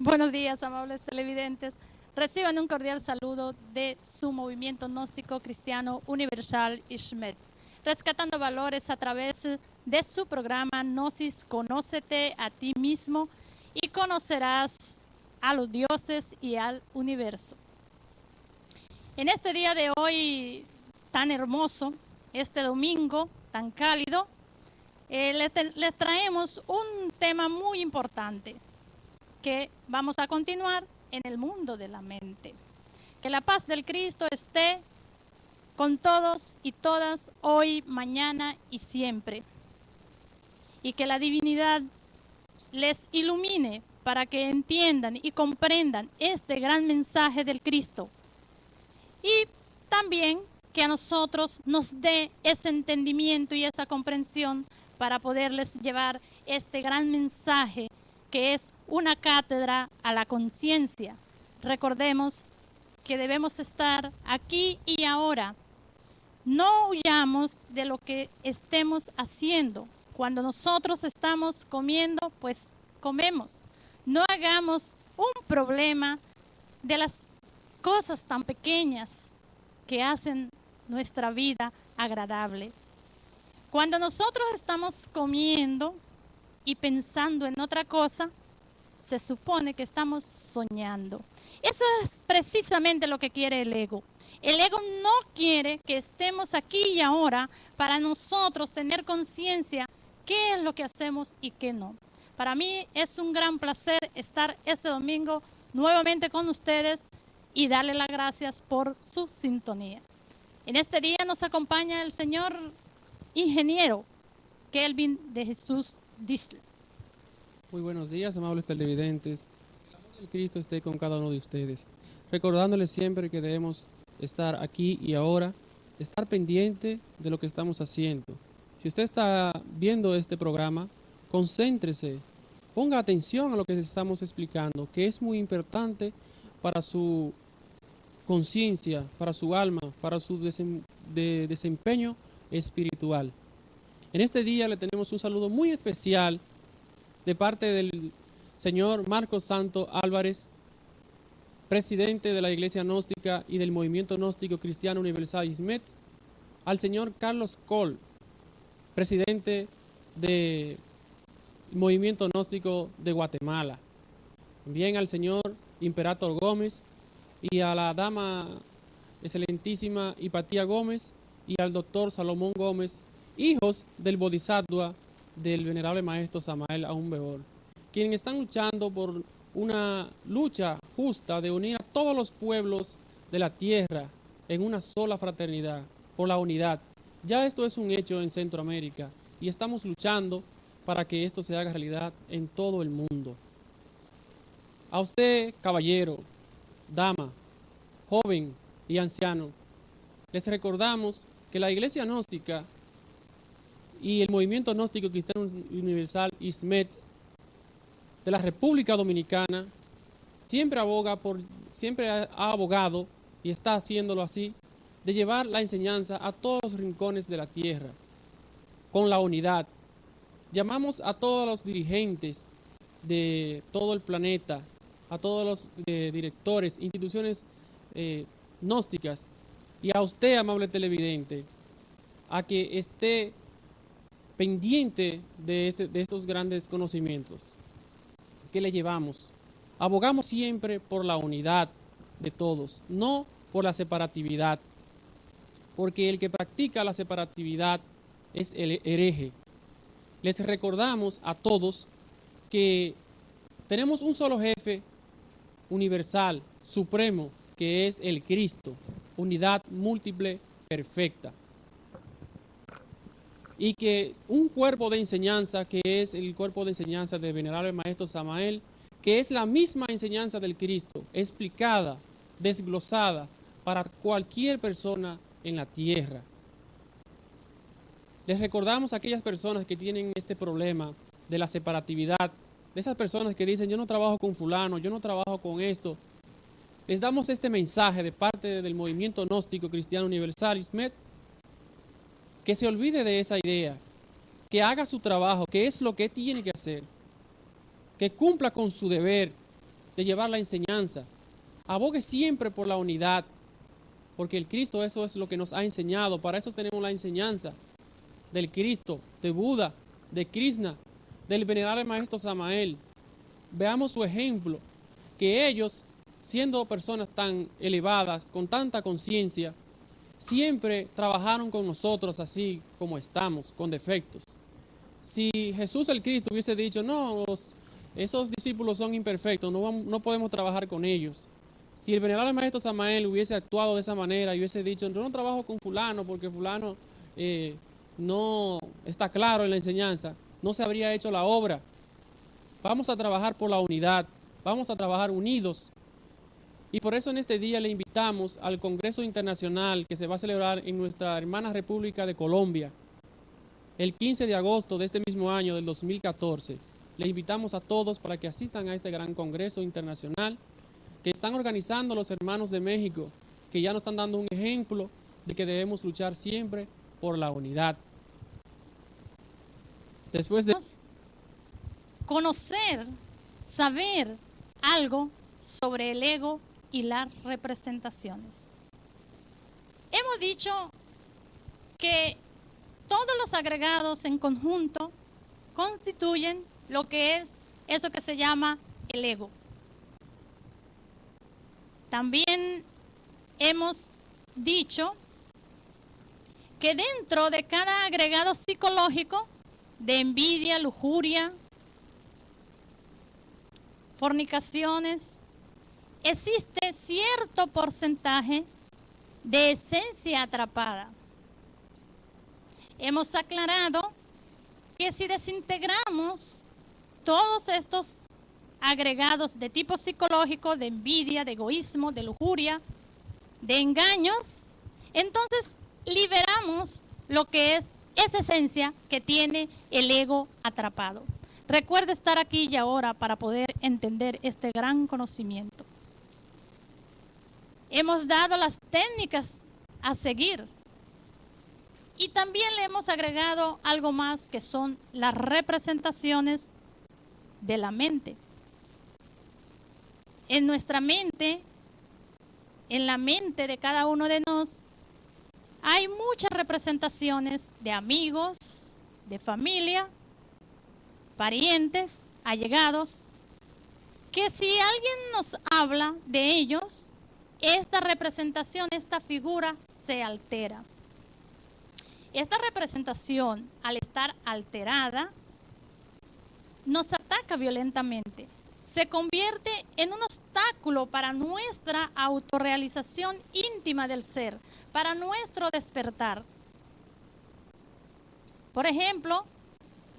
Buenos días, amables televidentes. Reciban un cordial saludo de su movimiento gnóstico cristiano universal ISMET, rescatando valores a través de su programa Gnosis, Conócete a ti mismo y conocerás a los dioses y al universo. En este día de hoy tan hermoso, este domingo tan cálido, les traemos un tema muy importante que vamos a continuar en el mundo de la mente. Que la paz del Cristo esté con todos y todas hoy, mañana y siempre. Y que la divinidad les ilumine para que entiendan y comprendan este gran mensaje del Cristo. Y también que a nosotros nos dé ese entendimiento y esa comprensión para poderles llevar este gran mensaje que es una cátedra a la conciencia. Recordemos que debemos estar aquí y ahora. No huyamos de lo que estemos haciendo. Cuando nosotros estamos comiendo, pues comemos. No hagamos un problema de las cosas tan pequeñas que hacen nuestra vida agradable. Cuando nosotros estamos comiendo y pensando en otra cosa, se supone que estamos soñando. Eso es precisamente lo que quiere el ego. El ego no quiere que estemos aquí y ahora para nosotros tener conciencia qué es lo que hacemos y qué no. Para mí es un gran placer estar este domingo nuevamente con ustedes y darle las gracias por su sintonía. En este día nos acompaña el señor ingeniero Kelvin de Jesús Disla. Muy buenos días, amables televidentes. El amor del Cristo esté con cada uno de ustedes. Recordándoles siempre que debemos estar aquí y ahora, estar pendiente de lo que estamos haciendo. Si usted está viendo este programa, concéntrese, ponga atención a lo que estamos explicando, que es muy importante para su conciencia, para su alma, para su desempeño espiritual. En este día le tenemos un saludo muy especial de parte del señor Marcos Santo Álvarez, presidente de la Iglesia Gnóstica y del Movimiento Gnóstico Cristiano Universal ISMET, al señor Carlos Col, presidente del Movimiento Gnóstico de Guatemala, también al señor Imperator Gómez y a la dama excelentísima Hipatía Gómez y al doctor Salomón Gómez, hijos del Bodhisattva del venerable maestro Samael Aún Weor, quienes están luchando por una lucha justa de unir a todos los pueblos de la tierra en una sola fraternidad, por la unidad. Ya esto es un hecho en Centroamérica y estamos luchando para que esto se haga realidad en todo el mundo. A usted, caballero, dama, joven y anciano, les recordamos que la Iglesia Gnóstica y el Movimiento Gnóstico Cristiano Universal ISMET de la República Dominicana siempre ha abogado y está haciéndolo así, de llevar la enseñanza a todos los rincones de la tierra con la unidad. Llamamos a todos los dirigentes de todo el planeta, a todos los directores, instituciones gnósticas y a usted, amable televidente, a que esté pendiente de estos grandes conocimientos que le llevamos. Abogamos siempre por la unidad de todos, no por la separatividad, porque el que practica la separatividad es el hereje. Les recordamos a todos que tenemos un solo jefe universal, supremo, que es el Cristo, unidad múltiple, perfecta. Y que un cuerpo de enseñanza, que es el cuerpo de enseñanza del venerable maestro Samael, que es la misma enseñanza del Cristo, explicada, desglosada para cualquier persona en la tierra. Les recordamos a aquellas personas que tienen este problema de la separatividad, de esas personas que dicen yo no trabajo con fulano, yo no trabajo con esto. Les damos este mensaje de parte del Movimiento Gnóstico Cristiano Universal ISMET, que se olvide de esa idea, que haga su trabajo, que es lo que tiene que hacer, que cumpla con su deber, de llevar la enseñanza. Abogue siempre por la unidad, porque el Cristo eso es lo que nos ha enseñado. Para eso tenemos la enseñanza del Cristo, de Buda, de Krishna, del venerable maestro Samael. Veamos su ejemplo, que ellos, siendo personas tan elevadas, con tanta conciencia, siempre trabajaron con nosotros así como estamos, con defectos. Si Jesús el Cristo hubiese dicho, no, esos discípulos son imperfectos, no podemos trabajar con ellos. Si el venerable maestro Samael hubiese actuado de esa manera y hubiese dicho, yo no trabajo con fulano porque fulano no está claro en la enseñanza, no se habría hecho la obra. Vamos a trabajar por la unidad, vamos a trabajar unidos. Y por eso en este día le invitamos al Congreso Internacional que se va a celebrar en nuestra hermana República de Colombia, el 15 de agosto de este mismo año, del 2014. Le invitamos a todos para que asistan a este gran Congreso Internacional que están organizando los hermanos de México, que ya nos están dando un ejemplo de que debemos luchar siempre por la unidad. Después de conocer, saber algo sobre el ego y las representaciones. Hemos dicho que todos los agregados en conjunto constituyen lo que es eso que se llama el ego. También hemos dicho que dentro de cada agregado psicológico de envidia, lujuria, fornicaciones, existe cierto porcentaje de esencia atrapada. Hemos aclarado que si desintegramos todos estos agregados de tipo psicológico, de envidia, de egoísmo, de lujuria, de engaños, entonces liberamos lo que es esa esencia que tiene el ego atrapado. Recuerde estar aquí y ahora para poder entender este gran conocimiento. Hemos dado las técnicas a seguir y también le hemos agregado algo más que son las representaciones de la mente. En nuestra mente, en la mente de cada uno de nosotros, hay muchas representaciones de amigos, de familia, parientes, allegados, que si alguien nos habla de ellos, esta representación, esta figura se altera. Esta representación, al estar alterada, nos ataca violentamente. Se convierte en un obstáculo para nuestra autorrealización íntima del ser, para nuestro despertar. Por ejemplo,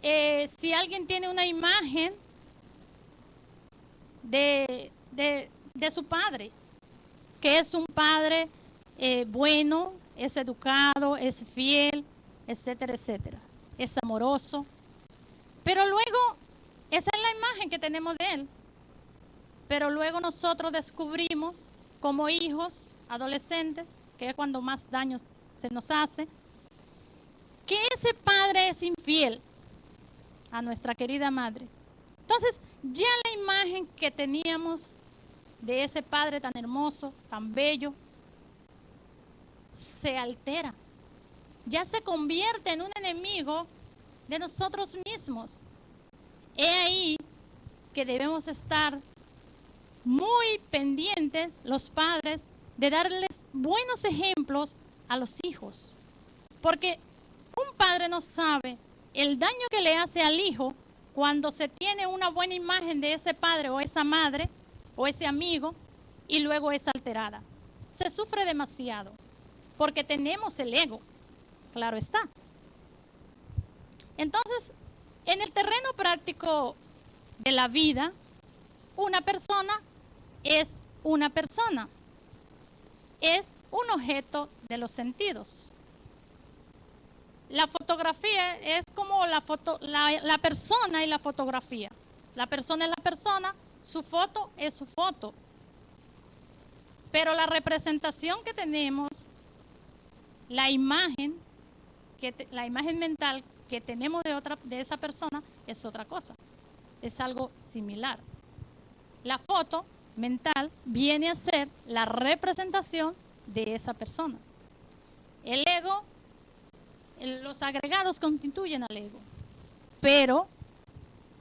si alguien tiene una imagen de su padre, que es un padre bueno, es educado, es fiel, etcétera, etcétera, es amoroso, pero luego esa es la imagen que tenemos de él. Pero luego nosotros descubrimos como hijos, adolescentes, que es cuando más daño se nos hace, que ese padre es infiel a nuestra querida madre. Entonces, ya la imagen que teníamos de ese padre tan hermoso, tan bello, se altera. Ya se convierte en un enemigo de nosotros mismos. He ahí que debemos estar muy pendientes los padres de darles buenos ejemplos a los hijos, porque un padre no sabe el daño que le hace al hijo cuando se tiene una buena imagen de ese padre o esa madre o ese amigo y luego es alterada. Se sufre demasiado porque tenemos el ego, claro está. Entonces, en el terreno práctico de la vida, una persona es una persona, es un objeto de los sentidos. La fotografía es como la persona y la fotografía. La persona es la persona, su foto es su foto. Pero la representación que tenemos, la imagen mental que tenemos de esa persona es otra cosa. Es algo similar. La foto mental viene a ser la representación de esa persona. El ego, los agregados constituyen al ego, pero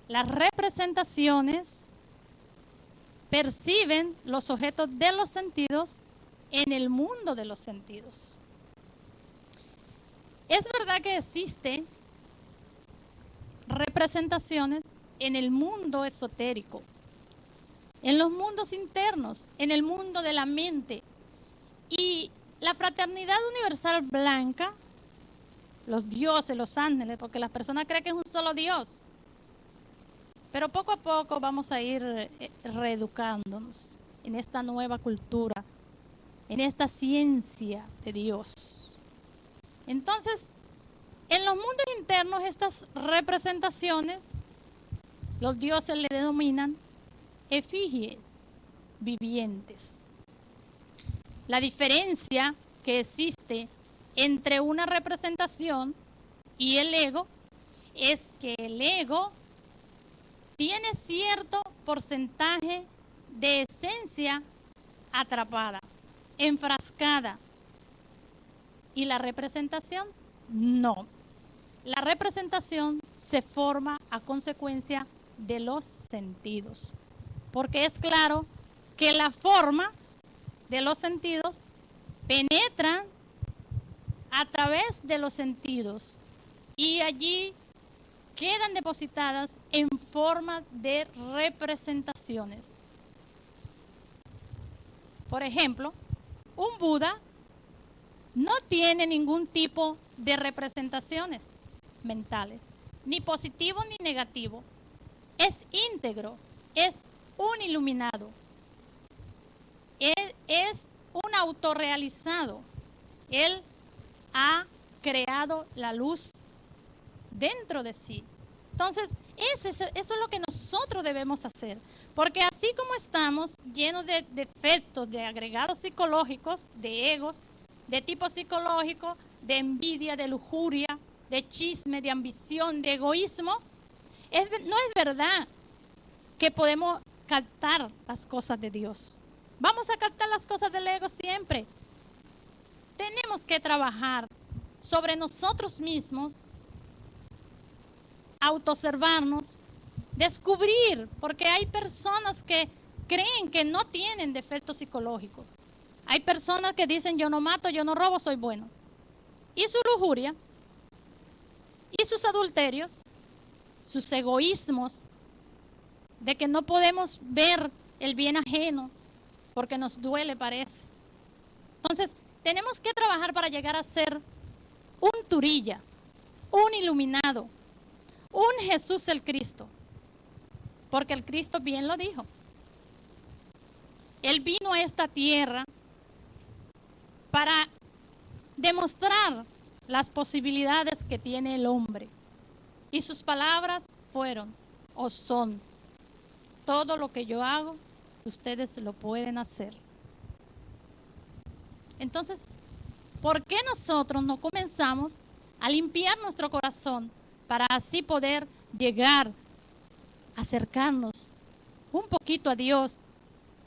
las representaciones perciben los objetos de los sentidos en el mundo de los sentidos. Es verdad que existen representaciones en el mundo esotérico, en los mundos internos, en el mundo de la mente. Y la fraternidad universal blanca, los dioses, los ángeles, porque las personas creen que es un solo Dios. Pero poco a poco vamos a ir reeducándonos en esta nueva cultura, en esta ciencia de Dios. Entonces, en los mundos internos, estas representaciones, los dioses le denominan efigies vivientes. La diferencia que existe entre una representación y el ego es que el ego tiene cierto porcentaje de esencia atrapada, enfrascada, y la representación no. La representación se forma a consecuencia de los sentidos, porque es claro que la forma de los sentidos penetra a través de los sentidos y allí quedan depositadas en forma de representaciones. Por ejemplo, un Buda no tiene ningún tipo de representaciones mentales, ni positivo ni negativo. Es íntegro, es un iluminado, él es un autorrealizado. Él ha creado la luz dentro de sí. Entonces, eso es lo que nosotros debemos hacer. Porque así como estamos llenos de defectos, de agregados psicológicos, de egos, de tipo psicológico, de envidia, de lujuria, de chisme, de ambición, de egoísmo, no es verdad que podemos captar las cosas de Dios. Vamos a captar las cosas del ego siempre. Tenemos que trabajar sobre nosotros mismos, autoobservarnos, descubrir, porque hay personas que creen que no tienen defectos psicológicos. Hay personas que dicen yo no mato, yo no robo, soy bueno. Y su lujuria, y sus adulterios, sus egoísmos, de que no podemos ver el bien ajeno porque nos duele, parece. Entonces, tenemos que trabajar para llegar a ser un Turilla, un iluminado, un Jesús el Cristo. Porque el Cristo bien lo dijo. Él vino a esta tierra para demostrar las posibilidades que tiene el hombre. Y sus palabras fueron o son: todo lo que yo hago, ustedes lo pueden hacer. Entonces, ¿por qué nosotros no comenzamos a limpiar nuestro corazón para así poder llegar, acercarnos un poquito a Dios,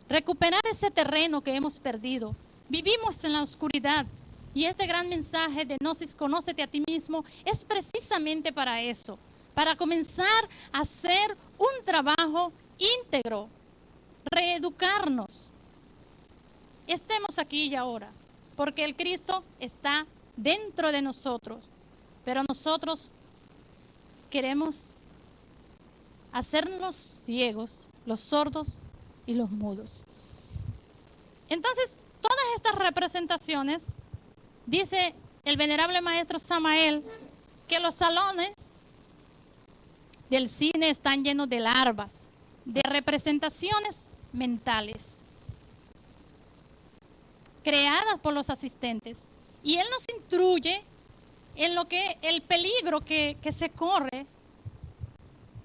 recuperar ese terreno que hemos perdido? Vivimos en la oscuridad y este gran mensaje de Gnosis, conócete a ti mismo, es precisamente para eso, para comenzar a hacer un trabajo íntegro, reeducarnos. Estemos aquí y ahora, porque el Cristo está dentro de nosotros, pero nosotros queremos hacernos los ciegos, los sordos y los mudos. Entonces, todas estas representaciones, dice el venerable maestro Samael, que los salones del cine están llenos de larvas, de representaciones mentales, creadas por los asistentes. Y él nos instruye en lo que el peligro que se corre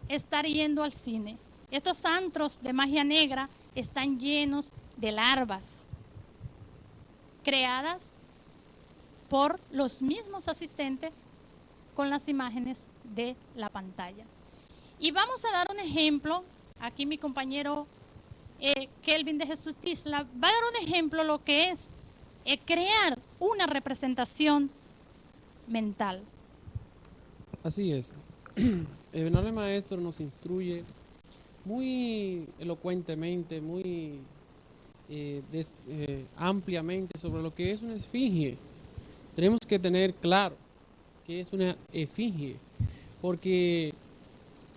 estar yendo al cine. Estos antros de magia negra están llenos de larvas creadas por los mismos asistentes con las imágenes de la pantalla. Y vamos a dar un ejemplo. Aquí mi compañero Kelvin de Jesús Tisla, va a dar un ejemplo lo que es crear una representación mental. Así es. El venerable maestro nos instruye muy elocuentemente, muy ampliamente sobre lo que es una esfinge. Tenemos que tener claro que es una esfinge, porque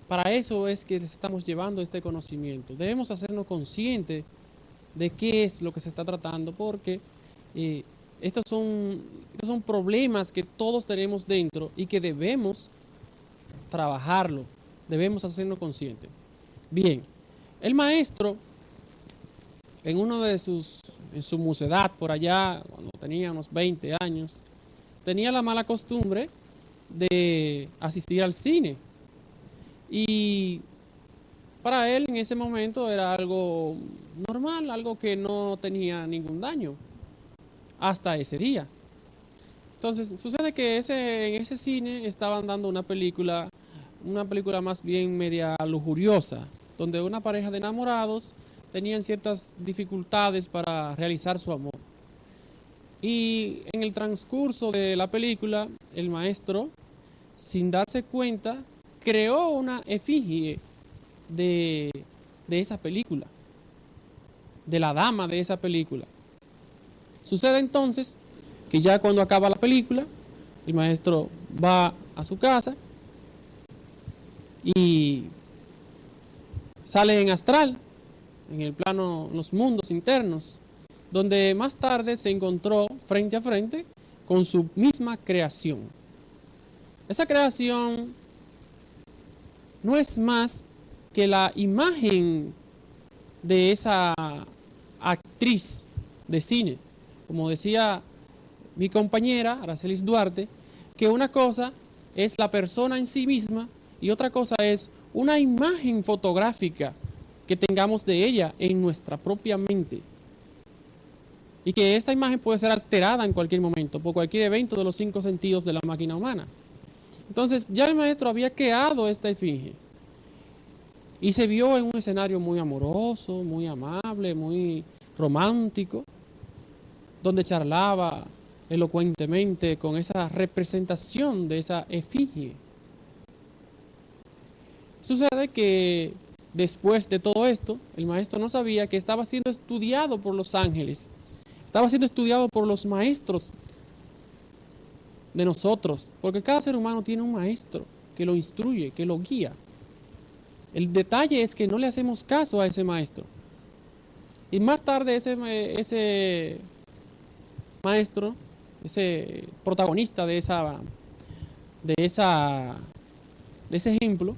para eso es que les estamos llevando este conocimiento. Debemos hacernos conscientes de qué es lo que se está tratando, porque estos son problemas que todos tenemos dentro y que debemos trabajarlo, debemos hacernos conscientes. Bien, el maestro, en su mocedad, por allá, cuando tenía unos 20 años, tenía la mala costumbre de asistir al cine. Y para él en ese momento era algo normal, algo que no tenía ningún daño, hasta ese día. Entonces, sucede que en ese cine estaban dando una película más bien media lujuriosa, donde una pareja de enamorados tenían ciertas dificultades para realizar su amor. Y en el transcurso de la película, el maestro, sin darse cuenta, creó una efigie de esa película, de la dama de esa película. Sucede entonces que ya cuando acaba la película, el maestro va a su casa y sale en astral, en el plano, los mundos internos, donde más tarde se encontró frente a frente con su misma creación. Esa creación no es más que la imagen de esa actriz de cine. Como decía mi compañera Aracelis Duarte, que una cosa es la persona en sí misma y otra cosa es una imagen fotográfica que tengamos de ella en nuestra propia mente. Y que esta imagen puede ser alterada en cualquier momento por cualquier evento de los 5 sentidos de la máquina humana. Entonces ya el maestro había creado esta esfinge y se vio en un escenario muy amoroso, muy amable, muy romántico, donde charlaba elocuentemente con esa representación de esa efigie. Sucede que después de todo esto, el maestro no sabía que estaba siendo estudiado por los ángeles, estaba siendo estudiado por los maestros de nosotros, porque cada ser humano tiene un maestro que lo instruye, que lo guía. El detalle es que no le hacemos caso a ese maestro. Y más tarde ese maestro, ese protagonista de ese ejemplo,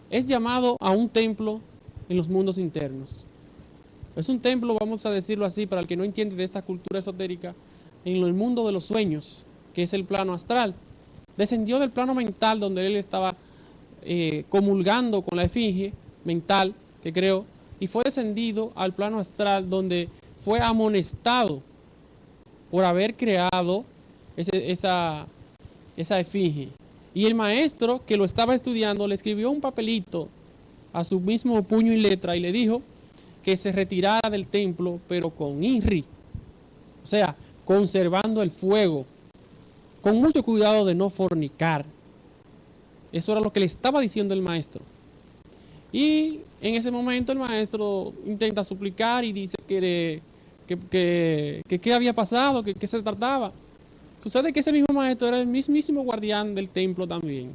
es llamado a un templo en los mundos internos. Es un templo, vamos a decirlo así, para el que no entiende de esta cultura esotérica, en el mundo de los sueños, que es el plano astral. Descendió del plano mental donde él estaba comulgando con la efigie mental que creó, y fue descendido al plano astral donde fue amonestado por haber creado esa efigie. Y el maestro que lo estaba estudiando le escribió un papelito a su mismo puño y letra y le dijo que se retirara del templo, pero con INRI, o sea, conservando el fuego, con mucho cuidado de no fornicar. Eso era lo que le estaba diciendo el maestro. Y en ese momento el maestro intenta suplicar y dice que qué había pasado, que qué se trataba. Sucede que ese mismo maestro era el mismísimo guardián del templo también.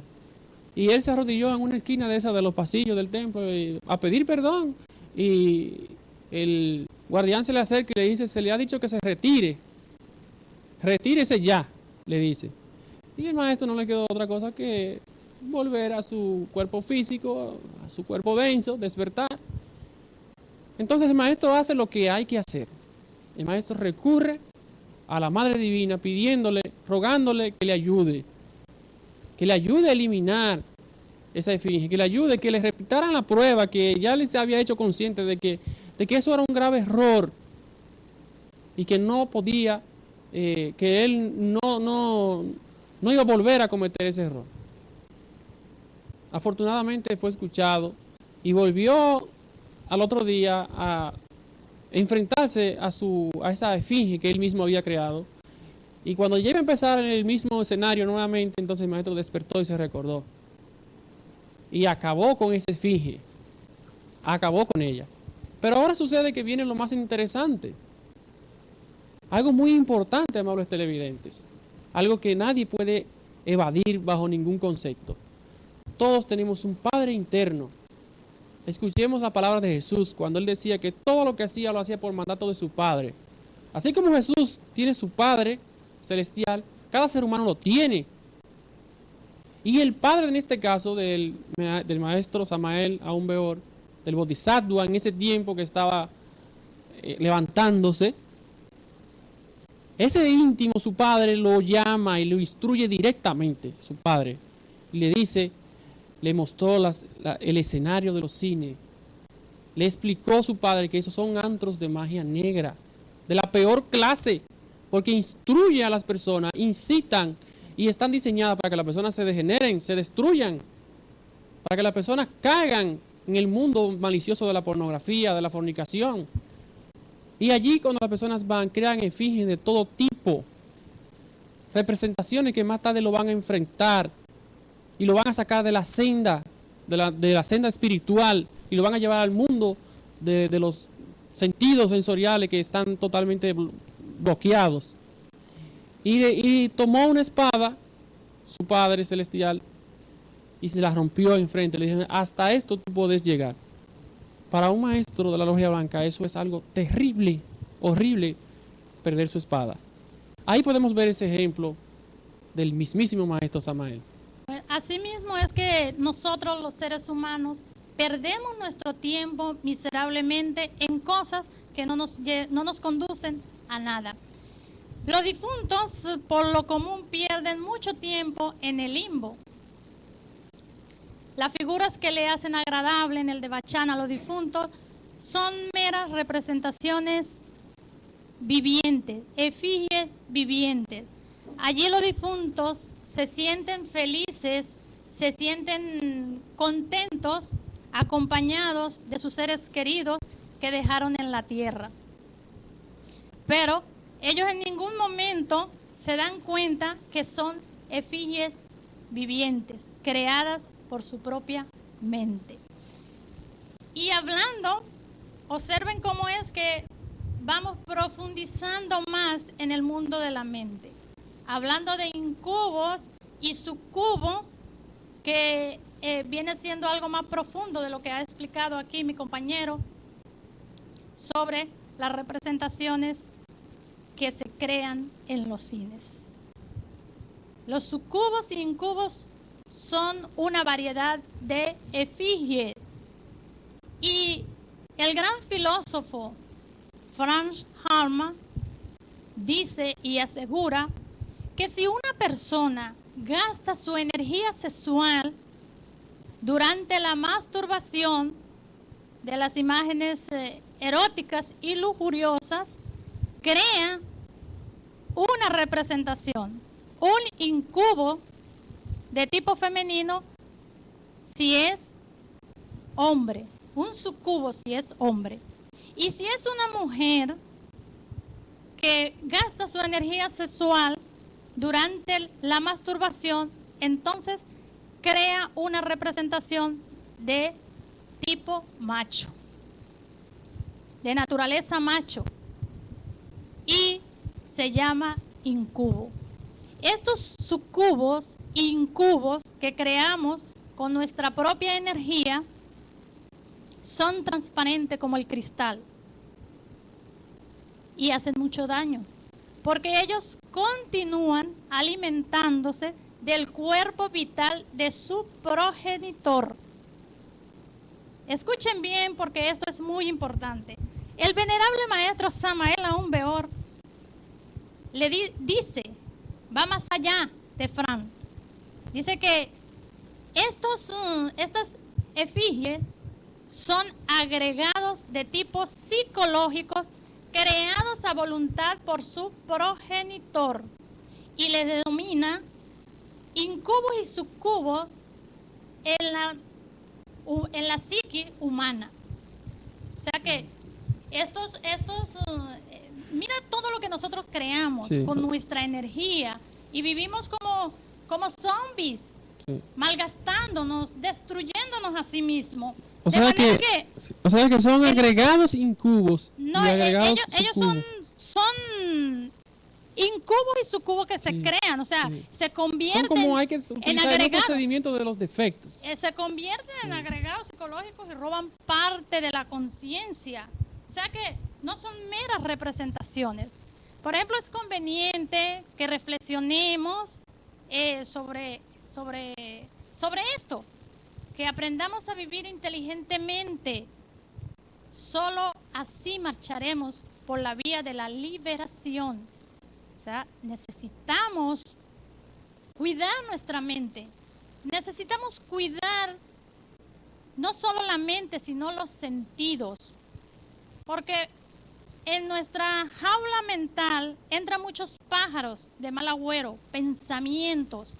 Y él se arrodilló en una esquina de esa de los pasillos del templo a pedir perdón. Y el guardián se le acerca y le dice, se le ha dicho que se retire. Retírese ya, le dice. Y el maestro no le quedó otra cosa que volver a su cuerpo físico, a su cuerpo denso, despertar. Entonces el maestro hace lo que hay que hacer. El maestro recurre a la Madre Divina pidiéndole, rogándole que le ayude a eliminar esa efigie, que le ayude, que le repitaran la prueba, que ya les había hecho consciente de que eso era un grave error y que no podía, que él no iba a volver a cometer ese error. Afortunadamente fue escuchado y volvió al otro día a enfrentarse a esa esfinge que él mismo había creado. Y cuando ya iba a empezar en el mismo escenario nuevamente, entonces el maestro despertó y se recordó. Y acabó con esa esfinge. Acabó con ella. Pero ahora sucede que viene lo más interesante. Algo muy importante, amables televidentes. Algo que nadie puede evadir bajo ningún concepto. Todos tenemos un Padre interno. Escuchemos la palabra de Jesús cuando Él decía que todo lo que hacía lo hacía por mandato de su Padre. Así como Jesús tiene su Padre celestial, cada ser humano lo tiene. Y el Padre en este caso del maestro Samael Aun Weor, del Bodhisattva en ese tiempo que estaba levantándose, ese íntimo, su padre, lo llama y lo instruye directamente, su padre. Y le dice, le mostró el escenario de los cines. Le explicó a su padre que esos son antros de magia negra, de la peor clase, porque instruye a las personas, incitan y están diseñadas para que las personas se degeneren, se destruyan, para que las personas caigan en el mundo malicioso de la pornografía, de la fornicación. Y allí cuando las personas van, crean efigies de todo tipo, representaciones que más tarde lo van a enfrentar y lo van a sacar de la senda, de la senda espiritual y lo van a llevar al mundo de los sentidos sensoriales que están totalmente bloqueados. Y tomó una espada, su Padre Celestial, y se la rompió enfrente. Le dijo, hasta esto tú puedes llegar. Para un maestro de la logia blanca eso es algo terrible, horrible, perder su espada. Ahí podemos ver ese ejemplo del mismísimo maestro Samael. Asimismo es que nosotros los seres humanos perdemos nuestro tiempo miserablemente en cosas que no nos conducen a nada. Los difuntos por lo común pierden mucho tiempo en el limbo. Las figuras que le hacen agradable en el Devachan a los difuntos son meras representaciones vivientes, efigies vivientes. Allí los difuntos se sienten felices, se sienten contentos, acompañados de sus seres queridos que dejaron en la tierra. Pero ellos en ningún momento se dan cuenta que son efigies vivientes, creadas por su propia mente. Y hablando, observen cómo es que vamos profundizando más en el mundo de la mente. Hablando de incubos y sucubos, que viene siendo algo más profundo de lo que ha explicado aquí mi compañero sobre las representaciones que se crean en los cines. Los sucubos y incubos son una variedad de efigies. Y el gran filósofo Franz Hartmann dice y asegura que si una persona gasta su energía sexual durante la masturbación de las imágenes eróticas y lujuriosas, crea una representación, un incubo de tipo femenino si es hombre, un sucubo si es hombre. Y si es una mujer que gasta su energía sexual durante la masturbación, entonces crea una representación de tipo macho, de naturaleza macho, y se llama incubo. Estos sucubos e incubos que creamos con nuestra propia energía son transparentes como el cristal y hacen mucho daño, porque ellos continúan alimentándose del cuerpo vital de su progenitor. Escuchen bien porque esto es muy importante. El venerable maestro Samael Aun Weor le dice, va más allá de Fran, dice que estas efigies son agregados de tipo psicológicos creados a voluntad por su progenitor y le denomina incubos y sucubos en la psique humana. que mira todo lo que nosotros creamos Sí. con nuestra energía y vivimos como zombies, Sí. malgastándonos, destruyéndonos a sí mismos. O De sea manera que, o sea que son agregados incubos no, y agregados ellos sucubos. son incubos y sucubos que se Sí, crean, o sea, sí. se Son convierten como hay que en utilizar el agregados. procedimiento de los defectos. Se convierten en agregados psicológicos y roban parte de la conciencia. O sea que no son meras representaciones. Por ejemplo, es conveniente que reflexionemos sobre esto, que aprendamos a vivir inteligentemente. Solo así marcharemos por la vía de la liberación. O sea, necesitamos cuidar nuestra mente. Necesitamos cuidar no solo la mente, sino los sentidos. Porque en nuestra jaula mental entran muchos pájaros de mal agüero, pensamientos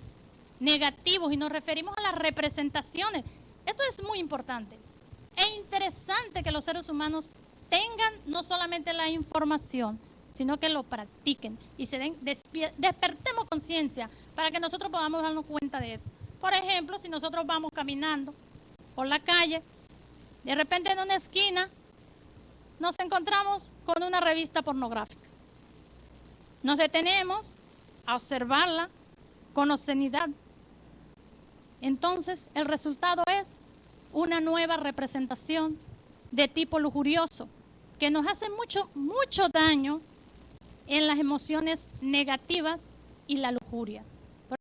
negativos, y nos referimos a las representaciones. Esto es muy importante. Es interesante que los seres humanos tengan no solamente la información, sino que lo practiquen y despertemos conciencia para que nosotros podamos darnos cuenta de esto. Por ejemplo, si nosotros vamos caminando por la calle, de repente en una esquina nos encontramos con una revista pornográfica. Nos detenemos a observarla con obscenidad. Entonces, el resultado es una nueva representación de tipo lujurioso que nos hace mucho daño en las emociones negativas y la lujuria.